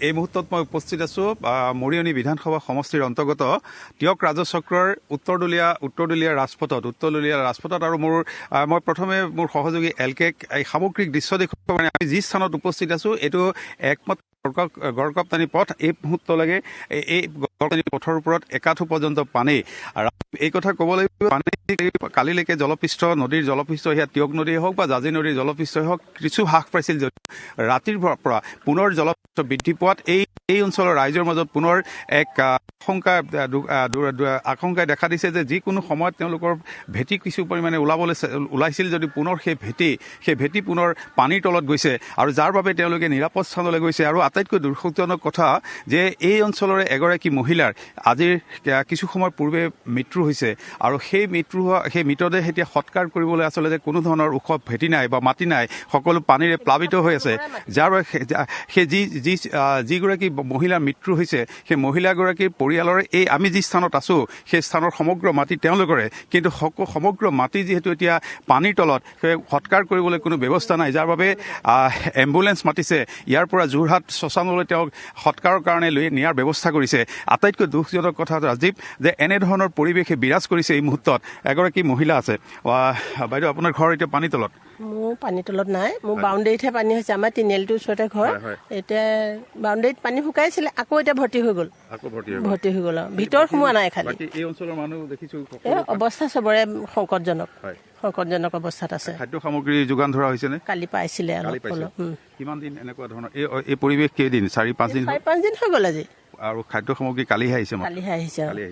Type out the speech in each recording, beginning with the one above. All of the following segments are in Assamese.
এই মুহূৰ্তত মই উপস্থিত আছোঁ মৰিয়নি বিধানসভা সমষ্টিৰ অন্তৰ্গত টিয়ক ৰাজচক্ৰৰ উত্তৰদুলীয়া ৰাজপথত আৰু মই প্ৰথমে মোৰ সহযোগী এলকেক এই সামগ্ৰিক দৃশ্য দেখুৱাব কাৰণে আমি যি স্থানত উপস্থিত আছোঁ এইটো একমাত্ৰ গড়কাপ্তানি পথ। এই মুহূৰ্তলৈকে এই গড়কাপ্তানি পথৰ ওপৰত একাঠু পৰ্যন্ত পানী। আৰু এই কথা ক'ব লাগিব, পানী কালিলৈকে নদীৰ জলপৃষ্ঠ সেয়া টিয়ক নদীয়ে হওক বা জাঁজি নদীৰ জলপৃষ্ঠই হওক কিছু হ্ৰাস পাইছিল যদিও ৰাতিৰ পৰা পুনৰ জলপৃষ্ঠ বৃদ্ধি পোৱাত এই অঞ্চলৰ ৰাইজৰ মাজত পুনৰ এক আশংকাই দেখা দিছে যে যিকোনো সময়ত তেওঁলোকৰ ভেটি কিছু পৰিমাণে ওলাইছিল যদি পুনৰ সেই ভেটি পুনৰ পানীৰ তলত গৈছে আৰু যাৰ বাবে তেওঁলোকে নিৰাপদ স্থানলৈ গৈছে। আৰু আটাইতকৈ দুৰ্ভাগ্যজনক কথা যে এই অঞ্চলৰে এগৰাকী মহিলাৰ আজিৰ কিছু সময় পূৰ্বে মৃত্যু হৈছে আৰু সেই মৃতদেহ এতিয়া সৎকাৰ কৰিবলৈ আচলতে কোনো ধৰণৰ ওখ ভেটি নাই বা মাটি নাই, সকলো পানীৰে প্লাবিত হৈ আছে। যাৰ বাবে সেই যিগৰাকী মহিলাৰ মৃত্যু হৈছে সেই মহিলাগৰাকীৰ পৰিয়ালৰ আমি যি স্থানত আছোঁ সেই স্থানৰ সমগ্ৰ মাটি তেওঁলোকৰে, কিন্তু সমগ্ৰ মাটি যিহেতু এতিয়া পানীৰ তলত সেই সৎকাৰ কৰিবলৈ কোনো ব্যৱস্থা নাই, যাৰ বাবে এম্বুলেঞ্চ মাতিছে, ইয়াৰ পৰা যোৰহাট শ্মশানলৈ তেওঁক সৎকাৰৰ কাৰণে লৈ নিয়াৰ ব্যৱস্থা কৰিছে। আটাইতকৈ দুখজনক কথা ৰাজীৱ যে এনেধৰণৰ পৰিৱেশে বিৰাজ কৰিছে। এই মুহূৰ্তত এগৰাকী মহিলা আছে। বাইদেউ, আপোনাৰ ঘৰ এতিয়া পানীৰ তলত? মোৰ পানীৰ তলত নাই, মোৰ বাউণ্ডেৰীতহে পানী হৈছে। আমাৰ তিনিআলিটোৰ ওচৰতে ঘৰ। এতিয়া বাউণ্ডেৰীত পানী শুকাইছিলে, আকৌ এতিয়া ভৰ্তি হৈ গ'ল আৰু ভিতৰত সোমোৱা নাই। খালি এই অঞ্চলৰ মানুহ দেখিছো অৱস্থা চবৰে সংকটজনক অৱস্থাত আছে। খাদ্য সামগ্ৰী যোগান ধৰা হৈছে নে? কালি পাইছিলে। কিমান দিন এনেকুৱা ধৰণৰ এই পৰিৱেশ? কেইদিন? 4-5 দিন হৈ গ'ল আজি। আৰু খাদ্য সামগ্ৰী কালিহে আহিছে?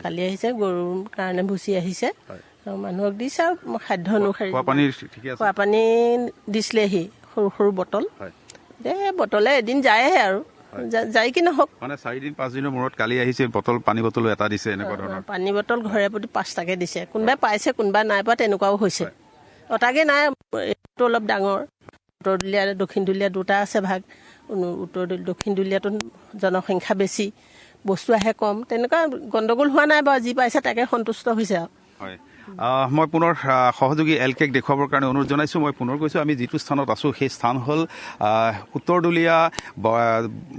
কালি আহিছে। গৰুৰ কাৰণে ভুচি আহিছে, মানুহক দিছে আৰু খাদ্য অনুসাৰে খোৱা পানী দিছিলেহি সৰু সৰু বটল। বটলে এদিন যায়হে আৰু যাই কি নহওক, মানে 4-5 দিনৰ মূৰত কালি আহিছে পানী বটলো এটা দিছে। এনেকুৱা ধৰণৰ পানী বটল ঘৰে প্ৰতি 5টাকে দিছে। কোনোবাই পাইছে, কোনোবাই নাই পোৱা, তেনেকুৱাও হৈছে। অতাকে নাই, এইটো অলপ ডাঙৰ। উত্তৰদুলীয়া দক্ষিণ দুলীয়া দুটা আছে ভাগ। দক্ষিণ দুলীয়াটো জনসংখ্যা বেছি, বস্তু আহে কম, তেনেকুৱা গণ্ডগোল হোৱা নাই বাৰু। যি পাইছে তাকে সন্তুষ্ট হৈছে আৰু। মই পুনৰ সহযোগী এলকেক দেখুৱাবৰ কাৰণে অনুৰোধ জনাইছোঁ। মই পুনৰ কৈছোঁ, আমি যিটো স্থানত আছোঁ সেই স্থান হ'ল উত্তৰদুলীয়া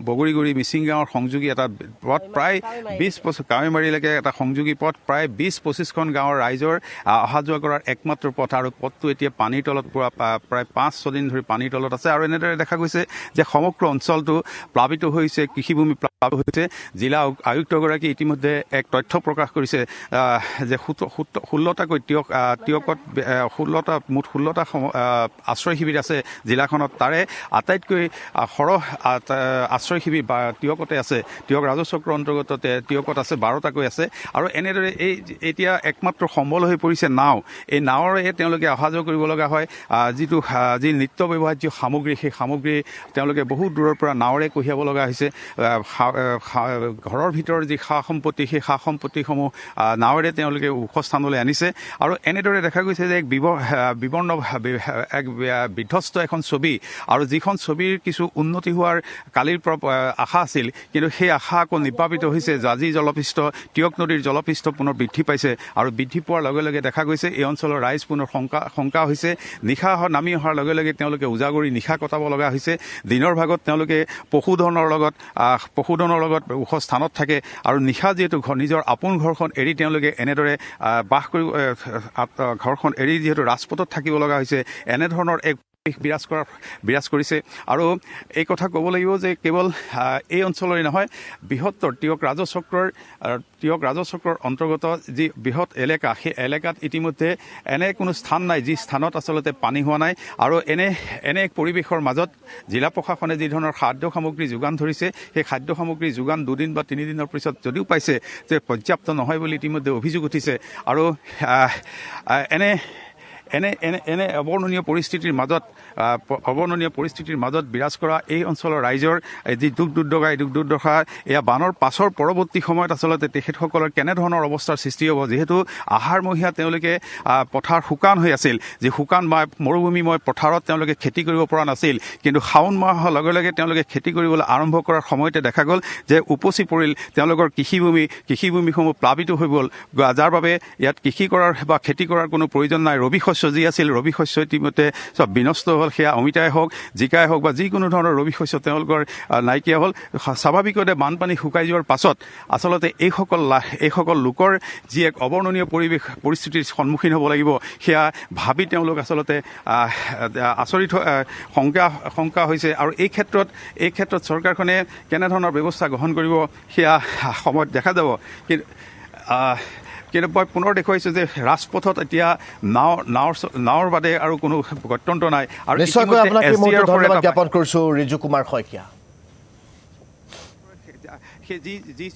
বগৰীগুৰি মিচিং গাঁৱৰ সংযোগী এটা পথ। প্ৰায় 20-25 কাৱৈমাৰীলৈকে এটা সংযোগী পথ। প্ৰায় 20-25খন গাঁৱৰ ৰাইজৰ অহা যোৱা কৰাৰ একমাত্ৰ পথ। আৰু পথটো এতিয়া পানীৰ তলত প্ৰায় 5-6 দিন ধৰি পানীৰ তলত আছে। আৰু এনেদৰে দেখা গৈছে যে সমগ্ৰ অঞ্চলটো প্লাবিত হৈছে, কৃষিভূমি প্লাবিত হৈছে। জিলা আয়ুক্তগৰাকী ইতিমধ্যে এক তথ্য প্ৰকাশ কৰিছে যে 16টাকৈ টিয়কত মুঠ 16টা আশ্ৰয় শিবিৰ আছে জিলাখনত। তাৰে আটাইতকৈ সৰহ আশ্ৰয় শিবিৰ টিয়কতে আছে। টিয়ক ৰাজচক্ৰৰ অন্তৰ্গত টিয়কত আছে 12টাকৈ আছে। আৰু এনেদৰে এতিয়া একমাত্ৰ সম্বল হৈ পৰিছে নাও। এই নাৱৰে তেওঁলোকে অহা যোৱা কৰিব লগা হয়। যি নিত্য ব্যৱহাৰ্য সামগ্ৰী, সেই সামগ্ৰী তেওঁলোকে বহুত দূৰৰ পৰা নাৱৰে কঢ়িয়াব লগা হৈছে। ঘৰৰ ভিতৰৰ যি সা সম্পত্তি, সেই সা সম্পত্তিসমূহ নাৱেৰে তেওঁলোকে ওখ স্থানলৈ আনিছে। আৰু এনেদৰে দেখা গৈছে যে এক বিধ্বস্ত এখন ছবি, আৰু যিখন ছবিৰ কিছু উন্নতি হোৱাৰ কালিৰ পৰা আশা আছিল, কিন্তু সেই আশা আকৌ নিৰ্বাপিত হৈছে। জাঁজি জলপৃষ্ঠ, টিয়ক নদীৰ জলপৃষ্ঠ পুনৰ বৃদ্ধি পাইছে। আৰু বৃদ্ধি পোৱাৰ লগে লগে দেখা গৈছে এই অঞ্চলৰ ৰাইজ পুনৰ শংকা হৈছে। নিশা নামি অহাৰ লগে লগে তেওঁলোকে উজাগৰি নিশা কটাব লগা হৈছে। দিনৰ ভাগত তেওঁলোকে পশুধনৰ লগত ওখ স্থানত থাকে। আৰু নিশা যিহেতু নিজৰ আপোন ঘৰখন এৰি তেওঁলোকে এনেদৰে ঘৰখন এৰি যিহেতু ৰাজপথত থাকিব লগা হৈছে, এনেধৰণৰ এক বিৰাজ কৰিছে। আৰু এই কথা ক'ব লাগিব যে কেৱল এই অঞ্চলৰে নহয়, বৃহত্তৰ টিয়ক ৰাজচক্ৰৰ অন্তৰ্গত যি বৃহৎ এলেকা, সেই এলেকাত ইতিমধ্যে এনে কোনো স্থান নাই যি স্থানত আচলতে পানী হোৱা নাই। আৰু এনে এক পৰিৱেশৰ মাজত জিলা প্ৰশাসনে যি ধৰণৰ খাদ্য সামগ্ৰী যোগান ধৰিছে, সেই খাদ্য সামগ্ৰী যোগান 2 বা 3 দিনৰ পিছত যদিও পাইছে যে পৰ্যাপ্ত নহয় বুলি ইতিমধ্যে অভিযোগ উঠিছে। আৰু এনে অৱৰ্ণনীয় পৰিস্থিতিৰ মাজত বিৰাজ কৰা এই অঞ্চলৰ ৰাইজৰ যি দুখ দুৰ্দশা, এয়া বানৰ পাছৰ পৰৱৰ্তী সময়ত আচলতে তেখেতসকলৰ কেনেধৰণৰ অৱস্থাৰ সৃষ্টি হ'ব। যিহেতু আহাৰমহীয়া তেওঁলোকে পথাৰ শুকান হৈ আছিল, যি শুকান মৰুভূমিময় পথাৰত তেওঁলোকে খেতি কৰিব পৰা নাছিল। কিন্তু শাওণ মাহ হোৱাৰ লগে লগে তেওঁলোকে খেতি কৰিবলৈ আৰম্ভ কৰাৰ সময়তে দেখা গ'ল যে উপচি পৰিল তেওঁলোকৰ কৃষিভূমিসমূহ প্লাবিত হৈ গ'ল, যাৰ বাবে ইয়াত খেতি কৰাৰ কোনো প্ৰয়োজন নাই। ৰবি শস্য শস্য যি আছিল ৰবি শস্য ইতিমধ্যে চব বিনষ্ট হ'ল সেয়া অমিতাই হওক জিকাই হওক বা যিকোনো ধৰণৰ ৰবি শস্য তেওঁলোকৰ নাইকিয়া হ'ল স্বাভাৱিকতে বানপানী শুকাই যোৱাৰ পাছত আচলতে এইসকল লোকৰ যি এক অৱৰ্ণনীয় পৰিস্থিতিৰ সন্মুখীন হ'ব লাগিব সেয়া ভাবি তেওঁলোক আচলতে আচৰিত শংকা হৈছে আৰু এই ক্ষেত্ৰত চৰকাৰখনে কেনেধৰণৰ ব্যৱস্থা গ্ৰহণ কৰিব সেয়া সময়ত দেখা যাব কিন্তু মই পুনৰ দেখুৱাইছোঁ যে ৰাজপথত এতিয়া নাৱৰ বাদে আৰু কোনো গত্যন্তৰ নাই আৰু নিশ্চয়কৈ আপোনাক ধন্যবাদ জ্ঞাপন কৰিছোঁ ৰিজু কুমাৰ শইকীয়া। যি